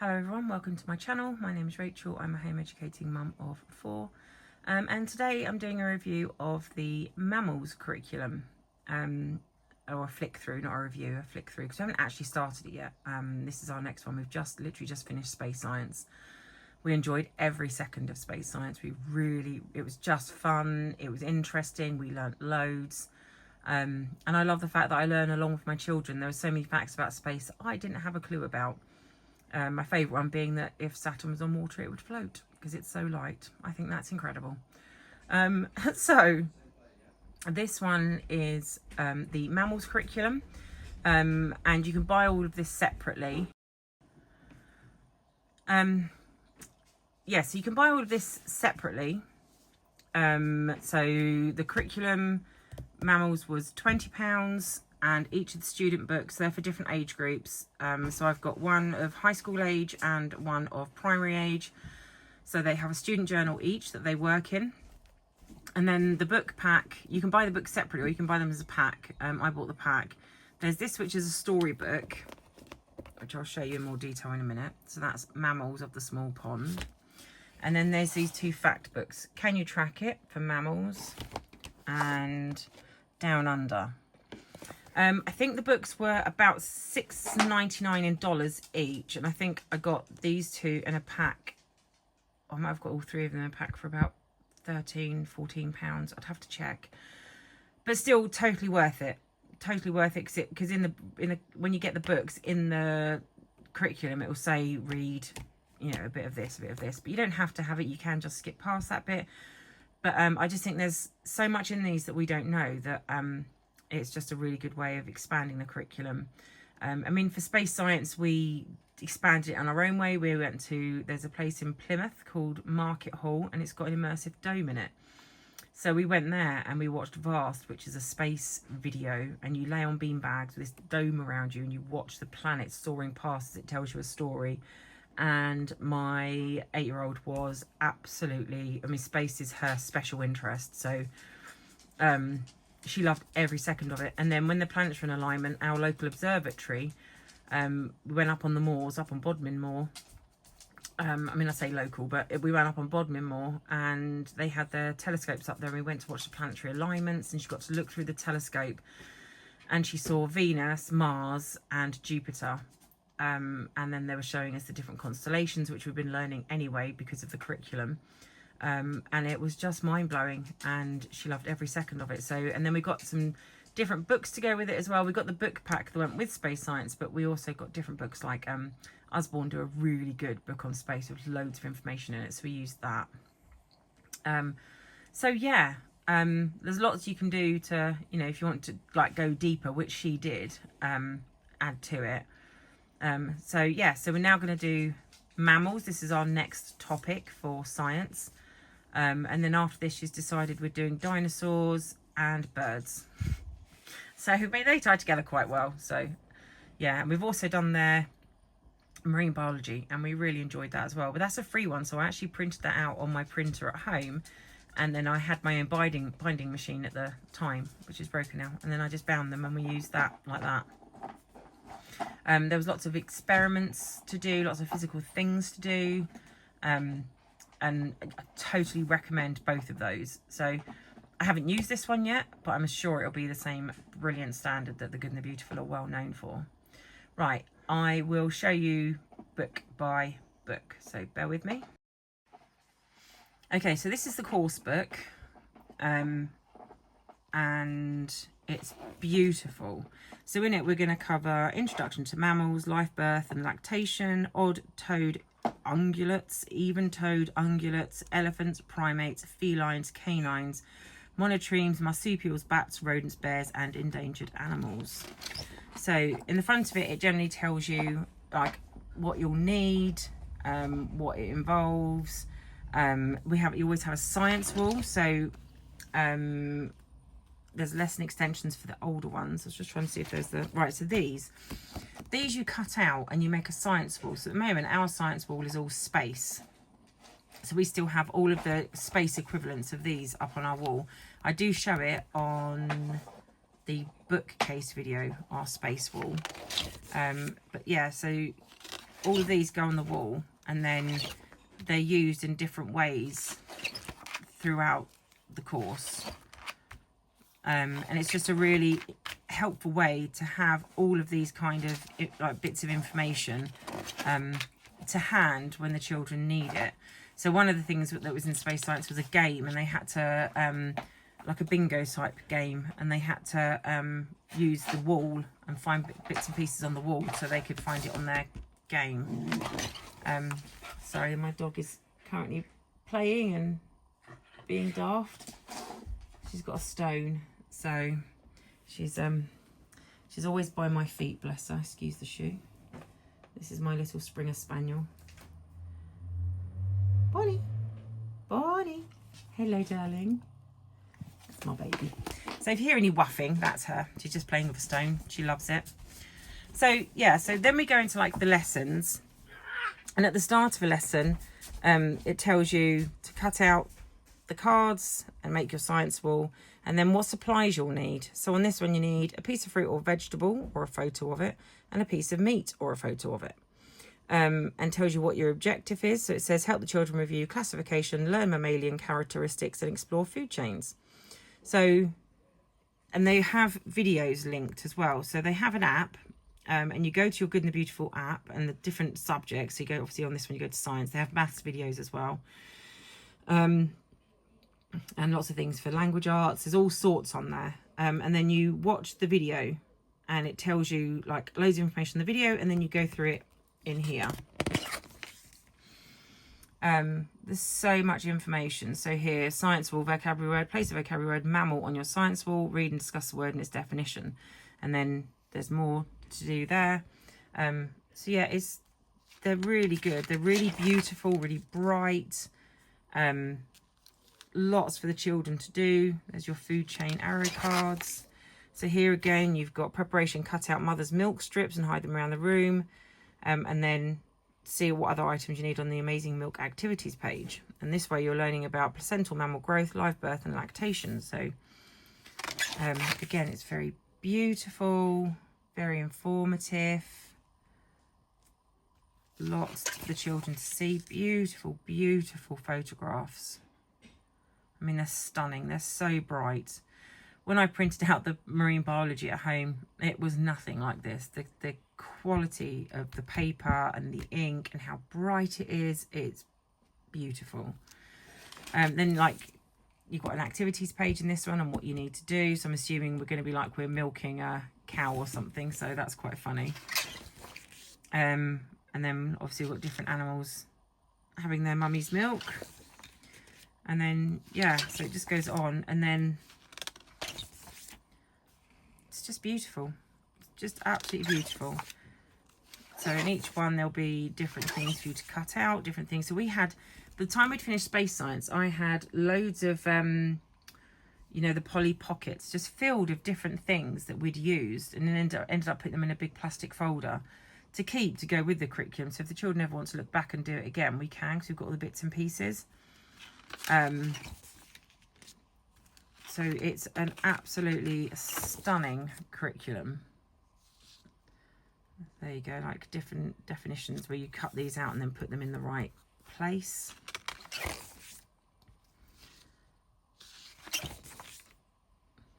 Hello everyone, welcome to my channel. My name is Rachel. I'm a home educating mum of 4. And today I'm doing a review of the Mammals curriculum. Or a flick through, not a review, a flick through, because we haven't actually started it yet. This is our next one. We've literally just finished Space Science. We enjoyed every second of Space Science. It was just fun. It was interesting. We learnt loads. And I love the fact that I learn along with my children. There are so many facts about space that I didn't have a clue about. My favourite one being that if Saturn was on water, it would float because it's so light. I think that's incredible. So this one is the Mammals curriculum, and you can buy all of this separately. So you can buy all of this separately. So the curriculum Mammals was £20, and each of the student books, they're for different age groups. So I've got one of high school age and one of primary age. So they have a student journal each that they work in. And then the book pack, you can buy the books separately or you can buy them as a pack. I bought the pack. There's this, which is a storybook, which I'll show you in more detail in a minute. So that's Mammals of the Small Pond. And then there's these two fact books. Can You Track It for Mammals and Down Under. I think the books were about $6.99 in dollars each, and I think I got these two in a pack. I might have got all three of them in a pack for about £13-14. I'd have to check, but still totally worth it. Totally worth it because when you get the books in the curriculum, it will say read, a bit of this, but you don't have to have it. You can just skip past that bit. But I just think there's so much in these that we don't know that it's just a really good way of expanding the curriculum. For Space Science, we expanded it on our own way. There's a place in Plymouth called Market Hall, and it's got an immersive dome in it. So we went there and we watched Vast, which is a space video, and you lay on beanbags with this dome around you and you watch the planet soaring past as it tells you a story. And my 8-year-old was absolutely, space is her special interest. So she loved every second of it. And then when the planets were in alignment, our local observatory, we went up on the moors, up on Bodmin Moor. I say local, but we went up on Bodmin Moor, and they had their telescopes up there, and we went to watch the planetary alignments, and she got to look through the telescope, and she saw Venus, Mars, and Jupiter. And then they were showing us the different constellations, which we've been learning anyway because of the curriculum. And it was just mind-blowing, and she loved every second of it. And then we got some different books to go with it as well. We got the book pack that went with Space Science, but we also got different books like Usborne do a really good book on space with loads of information in it, so we used that. There's lots you can do to, if you want to go deeper, which she did, add to it. So we're now going to do mammals. This is our next topic for science. And then after this, she's decided we're doing dinosaurs and birds. So they tie together quite well. So yeah, and we've also done their marine biology, and we really enjoyed that as well. But that's a free one, so I actually printed that out on my printer at home, and then I had my own binding machine at the time, which is broken now, and then I just bound them, and we used that like that. There was lots of experiments to do, lots of physical things to do, and I totally recommend both of those. So I haven't used this one yet, but I'm sure it'll be the same brilliant standard that The Good and the Beautiful are well known for. Right, I will show you book by book, so bear with me. Okay, so this is the course book, and it's beautiful. So in it, we're going to cover Introduction to Mammals, Life, Birth and Lactation, Odd-toed ungulates, even-toed ungulates, elephants, primates, felines, canines, monotremes, marsupials, bats, rodents, bears and endangered animals. So in the front of it, it generally tells you what you'll need, what it involves. You always have a science wall, so there's lesson extensions for the older ones. I was just trying to see if there's so these you cut out and you make a science wall. So at the moment, our science wall is all space. So we still have all of the space equivalents of these up on our wall. I do show it on the bookcase video, our space wall. But yeah, so all of these go on the wall, and then they're used in different ways throughout the course. And it's just a really helpful way to have all of these kind of like bits of information to hand when the children need it. So one of the things that was in Space Science was a game, and they had to like a bingo type game, and they had to use the wall and find bits and pieces on the wall so they could find it on their game. Sorry, my dog is currently playing and being daft. She's got a stone, so she's always by my feet, bless her. Excuse the shoe. This is my little Springer Spaniel. Bonnie, Bonnie, hello darling. That's my baby. So if you hear any whuffing, that's her. She's just playing with a stone. She loves it. So yeah, so then we go into like the lessons, and at the start of a lesson, it tells you to cut out the cards and make your science wall, and then what supplies you'll need. So on this one, you need a piece of fruit or vegetable or a photo of it, and a piece of meat or a photo of it, and tells you what your objective is. So it says help the children review classification, learn mammalian characteristics, and explore food chains. So, and they have videos linked as well. So they have an app, and you go to your Good and the Beautiful app and the different subjects. So you go, obviously on this one, you go to science. They have maths videos as well. And lots of things for language arts. There's all sorts on there. And then you watch the video, and it tells you like loads of information in the video, and then you go through it in here. There's so much information. So here, science wall, vocabulary word, place a vocabulary word, mammal on your science wall, read and discuss the word and its definition. And then there's more to do there. So yeah, they're really good. They're really beautiful, really bright. Lots for the children to do. There's your food chain arrow cards. So here again, you've got preparation, cut out mother's milk strips and hide them around the room. And then see what other items you need on the Amazing Milk Activities page. And this way you're learning about placental mammal growth, live birth and lactation. So again, it's very beautiful, very informative. Lots for the children to see. Beautiful, beautiful photographs. I mean, they're stunning. They're so bright. When I printed out the marine biology at home, it was nothing like this. The quality of the paper and the ink and how bright it is, it's beautiful. Then like you've got an activities page in this one and what you need to do. So I'm assuming we're going to be like we're milking a cow or something. So that's quite funny. And then obviously we've got different animals having their mummy's milk. And then, yeah, so it just goes on. And then it's just beautiful. It's just absolutely beautiful. So in each one, there'll be different things for you to cut out, different things. So we had, the time we'd finished Space Science, I had loads of, you know, the Polly pockets just filled with different things that we'd used, and then ended up putting them in a big plastic folder to keep to go with the curriculum. So if the children ever want to look back and do it again, we can, because we've got all the bits and pieces. So it's an absolutely stunning curriculum. There you go, like different definitions where you cut these out and then put them in the right place.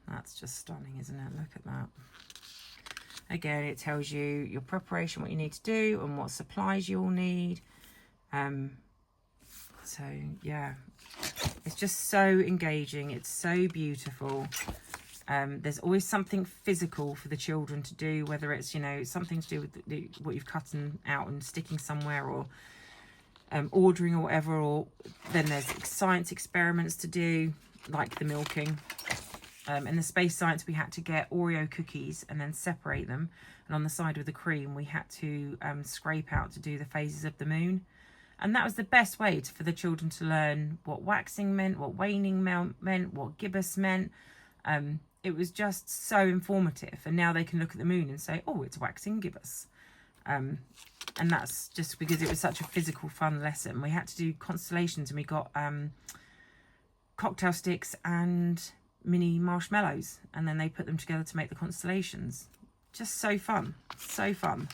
That's just stunning, isn't it? Look at that. Again, it tells you your preparation, what you need to do and what supplies you'll need. So yeah, it's just so engaging. It's so beautiful. There's always something physical for the children to do, whether it's, you know, something to do with what you've cut out and sticking somewhere, or ordering or whatever, or then there's science experiments to do, like the milking. In the Space Science, we had to get Oreo cookies and then separate them. And on the side with the cream, we had to scrape out to do the phases of the moon. And that was the best way for the children to learn what waxing meant, what waning meant, what gibbous meant. It was just so informative. And now they can look at the moon and say, oh, it's waxing gibbous. And that's just because it was such a physical, fun lesson. We had to do constellations, and we got cocktail sticks and mini marshmallows, and then they put them together to make the constellations. Just so fun, so fun.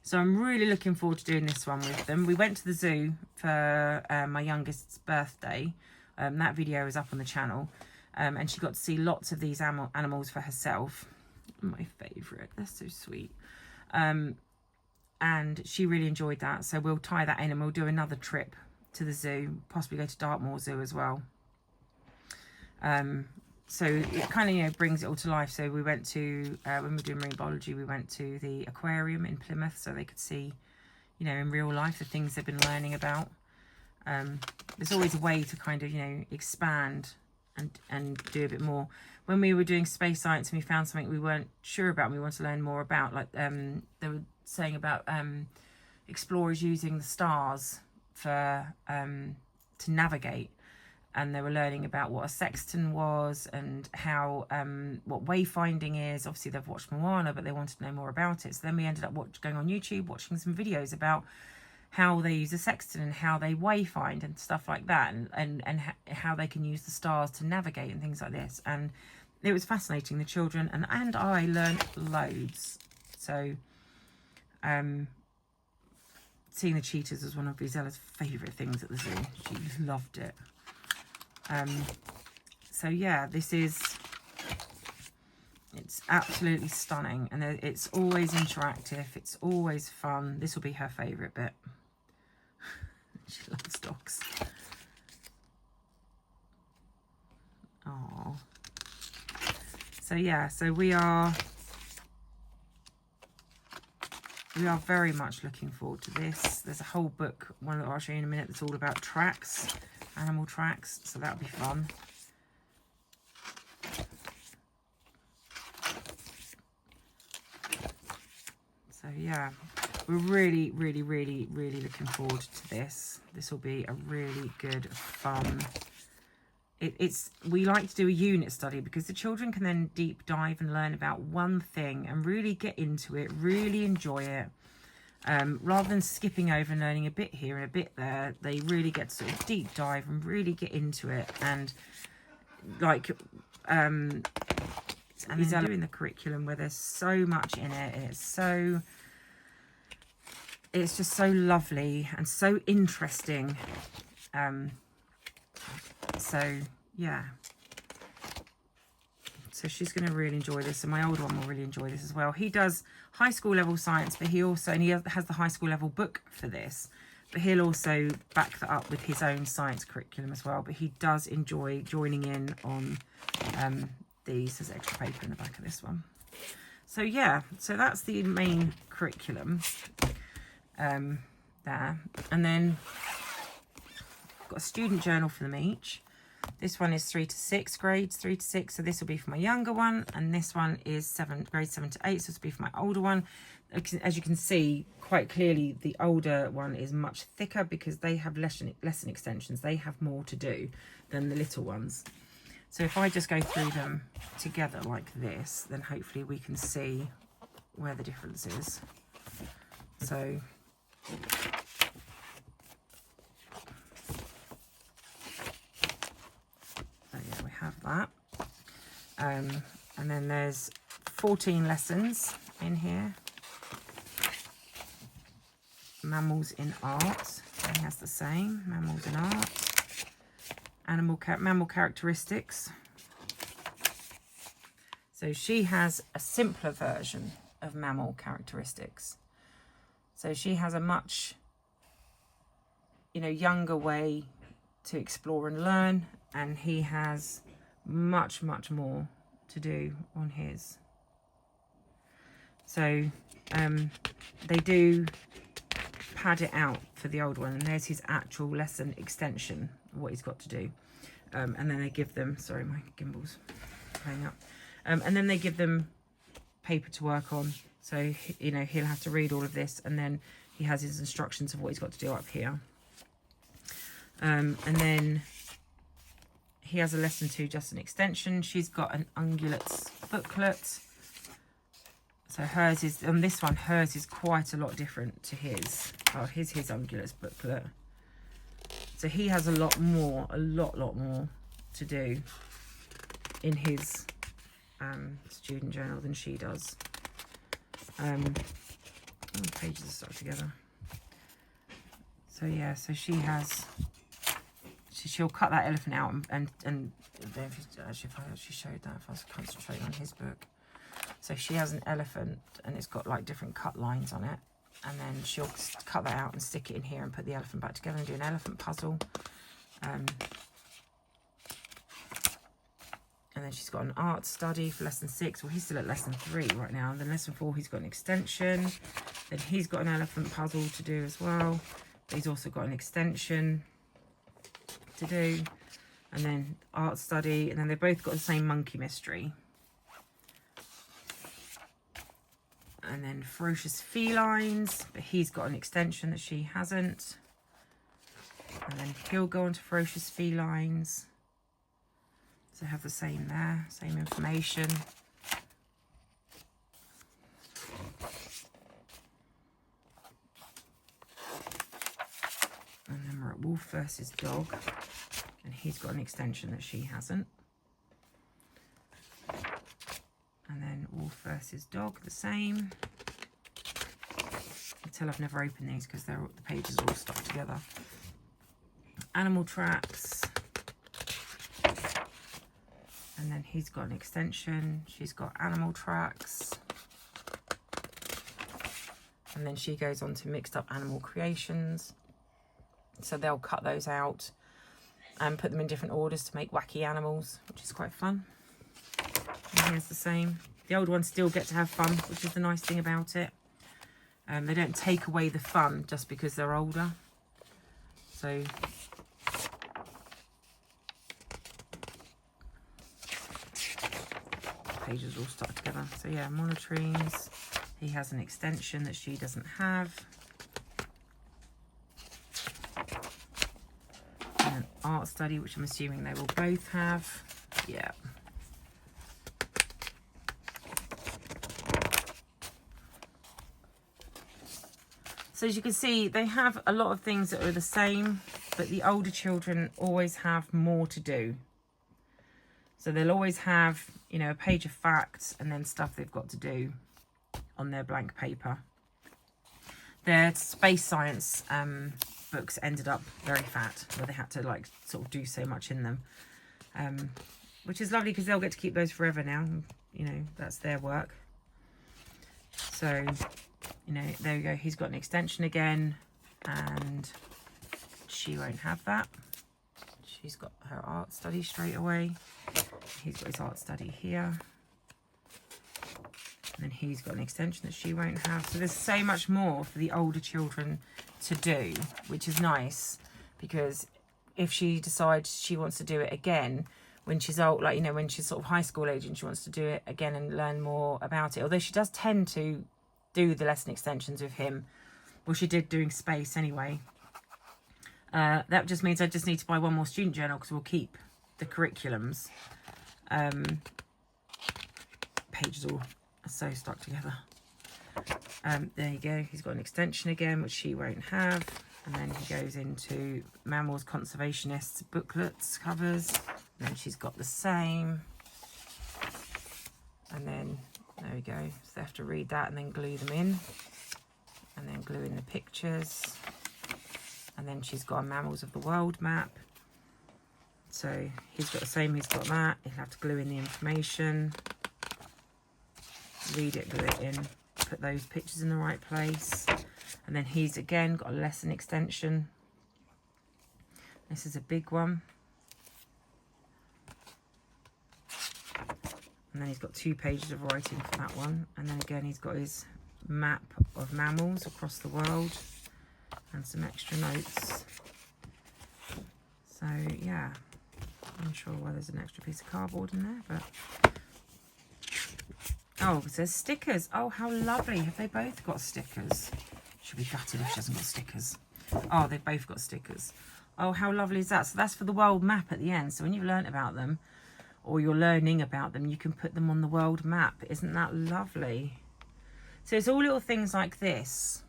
So I'm really looking forward to doing this one with them. We went to the zoo for my youngest's birthday. That video is up on the channel. And she got to see lots of these animals for herself. My favourite. They're so sweet. And she really enjoyed that. So we'll tie that in and we'll do another trip to the zoo. Possibly go to Dartmoor Zoo as well. So it kind of, you know, brings it all to life. So we went to, when we were doing marine biology, we went to the aquarium in Plymouth so they could see, you know, in real life, the things they've been learning about. There's always a way to kind of, you know, expand and do a bit more. When we were doing space science and we found something we weren't sure about and we wanted to learn more about, like they were saying about explorers using the stars for to navigate. And they were learning about what a sextant was and how what wayfinding is. Obviously, they've watched Moana, but they wanted to know more about it. So then we ended up going on YouTube, watching some videos about how they use a sextant and how they wayfind and stuff like that, and how they can use the stars to navigate and things like this. And it was fascinating. The children and I learned loads. So seeing the cheetahs was one of Vizella's favourite things at the zoo. She loved it. So yeah, it's absolutely stunning, and it's always interactive, it's always fun. This will be her favourite bit. She loves dogs. Oh, so yeah, so we are very much looking forward to this. There's a whole book, one that I'll show you in a minute, that's all about tracks, animal tracks, so that'll be fun. So yeah, we're really looking forward to this. This will be a really good fun. We like to do a unit study because the children can then deep dive and learn about one thing and really get into it, really enjoy it. Rather than skipping over and learning a bit here and a bit there, they really get to sort of deep dive and really get into it. And like, and then doing the curriculum where there's so much in it, and it's just so lovely and so interesting. So yeah, so she's going to really enjoy this, and my older one will really enjoy this as well. He does high school level science, but he has the high school level book for this, but he'll also back that up with his own science curriculum as well. But he does enjoy joining in on these. There's extra paper in the back of this one. So yeah, so that's the main curriculum there. And then I've got a student journal for them each. This one is 3 to 6 grades, 3 to 6. So this will be for my younger one, and this one is grades 7 to 8. So this will be for my older one. As you can see quite clearly, the older one is much thicker because they have lesson extensions. They have more to do than the little ones. So if I just go through them together like this, then hopefully we can see where the difference is. So yeah, we have that. And then there's 14 lessons in here. Mammals in art. He has the same. Mammals in art. Mammal characteristics. So she has a simpler version of mammal characteristics. So she has a much, younger way to explore and learn, and he has much more to do on his. So they do pad it out for the old one, and there's his actual lesson extension, what he's got to do. And then they give them, sorry, my gimbal's playing up. And then they give them paper to work on. So, he'll have to read all of this, and then he has his instructions of what he's got to do up here. And then he has a lesson 2, just an extension. She's got an ungulates booklet. So hers is, on this one, hers is quite a lot different to his. Oh, here's his ungulates booklet. So he has a lot more to do in his student journal than she does. the pages are stuck together. So yeah, so she has, she'll cut that elephant out and actually, if I actually showed that, if I was concentrating on his book. So she has an elephant and it's got like different cut lines on it. And then she'll cut that out and stick it in here and put the elephant back together and do an elephant puzzle. And then she's got an art study for lesson 6. Well, he's still at lesson 3 right now. And then lesson 4, he's got an extension. Then he's got an elephant puzzle to do as well. But he's also got an extension to do. And then art study. And then they've both got the same monkey mystery. And then ferocious felines. But he's got an extension that she hasn't. And then he'll go on to ferocious felines. So have the same there, same information. And then we're at wolf versus dog. And he's got an extension that she hasn't. And then wolf versus dog, the same. You can tell I've never opened these because the pages are all stuck together. Animal tracks. And then he's got an extension. She's got animal tracks. And then she goes on to mixed up animal creations. So they'll cut those out and put them in different orders to make wacky animals, which is quite fun. And here's the same. The old ones still get to have fun, which is the nice thing about it. They don't take away the fun just because they're older. So pages all stuck together. So yeah, monotremes. He has an extension that she doesn't have. And an art study, which I'm assuming they will both have. Yeah. So as you can see, they have a lot of things that are the same, but the older children always have more to do. So they'll always have, you know, a page of facts and then stuff they've got to do on their blank paper. Their space science books ended up very fat, where they had to like sort of do so much in them, which is lovely because they'll get to keep those forever now. You know, that's their work. So, you know, there we go. He's got an extension again, and she won't have that. She's got her art study straight away. He's got his art study here. And then he's got an extension that she won't have. So there's so much more for the older children to do, which is nice, because if she decides she wants to do it again when she's old, like, you know, when she's sort of high school age and she wants to do it again and learn more about it, although she does tend to do the lesson extensions with him. Well, she did doing space anyway. That just means I just need to buy one more student journal because we'll keep the curriculums. Pages all are so stuck together. There you go. He's got an extension again, which she won't have. And then he goes into Mammals Conservationists booklets covers. And then she's got the same. And then there we go. So they have to read that and then glue them in. And then glue in the pictures. And then she's got a Mammals of the World map. So he's got the same, he's got that. He'll have to glue in the information. Read it, glue it in. Put those pictures in the right place. And then he's again got a lesson extension. This is a big one. And then he's got 2 pages of writing for that one. And then again, he's got his map of mammals across the world. And some extra notes. So, yeah. I'm not sure why there's an extra piece of cardboard in there, but... Oh, it says stickers. Oh, how lovely. Have they both got stickers? She'll be gutted if she hasn't got stickers. Oh, they've both got stickers. Oh, how lovely is that? So that's for the world map at the end. So when you've learnt about them, or you're learning about them, you can put them on the world map. Isn't that lovely? So it's all little things like this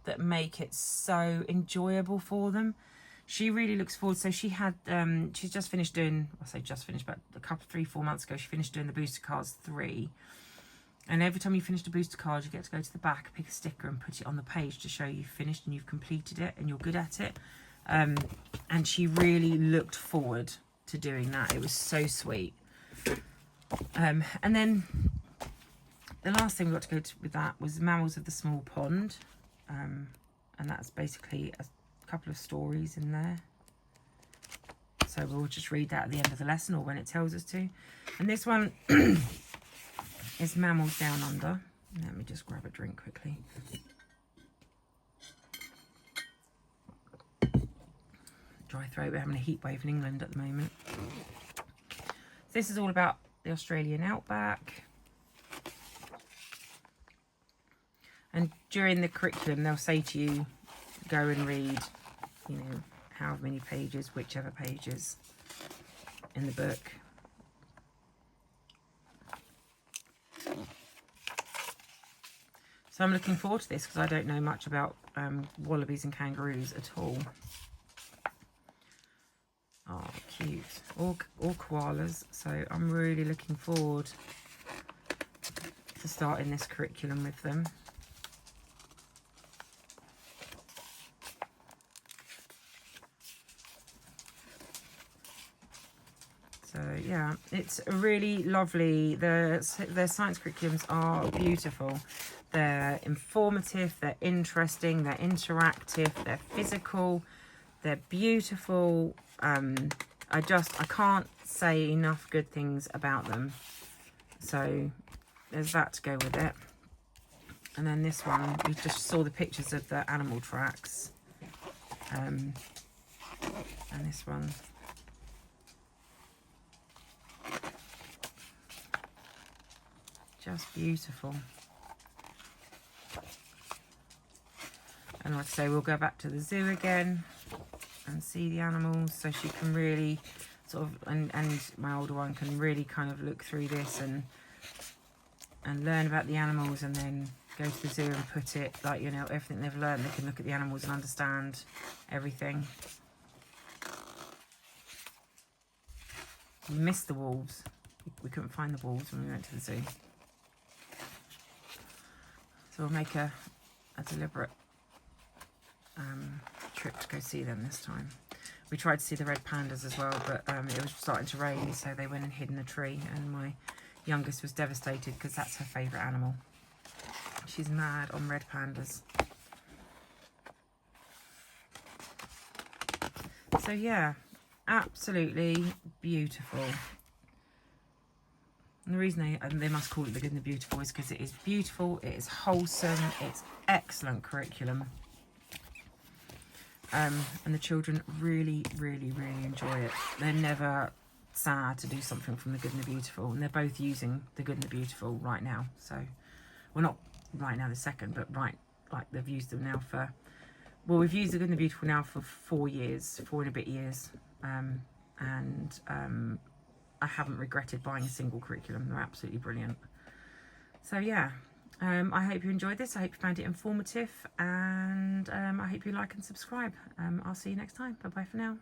that make it so enjoyable for them. She really looks forward. So she had, she's just finished doing, I say just finished, but a couple, 3-4 months ago, she finished doing the Booster Cards 3. And every time you finish a booster card, you get to go to the back, pick a sticker and put it on the page to show you've finished and you've completed it and you're good at it. And she really looked forward to doing that. It was so sweet. And then the last thing we got to go to with that was Mammals of the Small Pond. And that's basically a couple of stories in there. So we'll just read that at the end of the lesson or when it tells us to. And this one is Mammals Down Under. Let me just grab a drink quickly. Dry throat, we're having a heat wave in England at the moment. This is all about the Australian outback. And during the curriculum, they'll say to you, go and read, you know, however many pages, whichever pages in the book. So I'm looking forward to this because I don't know much about wallabies and kangaroos at all. Oh, cute. All koalas. So I'm really looking forward to starting this curriculum with them. So yeah, it's really lovely. Their science curriculums are beautiful. They're informative, they're interesting, they're interactive, they're physical, they're beautiful. I can't say enough good things about them. So there's that to go with it. And then this one, we just saw the pictures of the animal tracks. And this one. Just beautiful. And like I say, we'll go back to the zoo again and see the animals so she can really sort of, and my older one can really kind of look through this and learn about the animals, and then go to the zoo and put it, like, you know, everything they've learned, they can look at the animals and understand everything. We missed the wolves. We couldn't find the wolves when we went to the zoo. So we'll make a deliberate trip to go see them this time. We tried to see the red pandas as well, but it was starting to rain, so they went and hid in a tree, and my youngest was devastated because that's her favourite animal. She's mad on red pandas. So yeah, absolutely beautiful. And the reason they must call it The Good and the Beautiful is because it is beautiful, it is wholesome, it's excellent curriculum. And the children really, really, really enjoy it. They're never sad to do something from The Good and the Beautiful. And they're both using The Good and the Beautiful right now. So, well, not right now the second, but right, like they've used them now for, well, we've used The Good and the Beautiful now for 4 years, 4 and a bit years. I haven't regretted buying a single curriculum. They're absolutely brilliant. So yeah, I hope you enjoyed this. I hope you found it informative, and I hope you like and subscribe. I'll see you next time. Bye bye for now.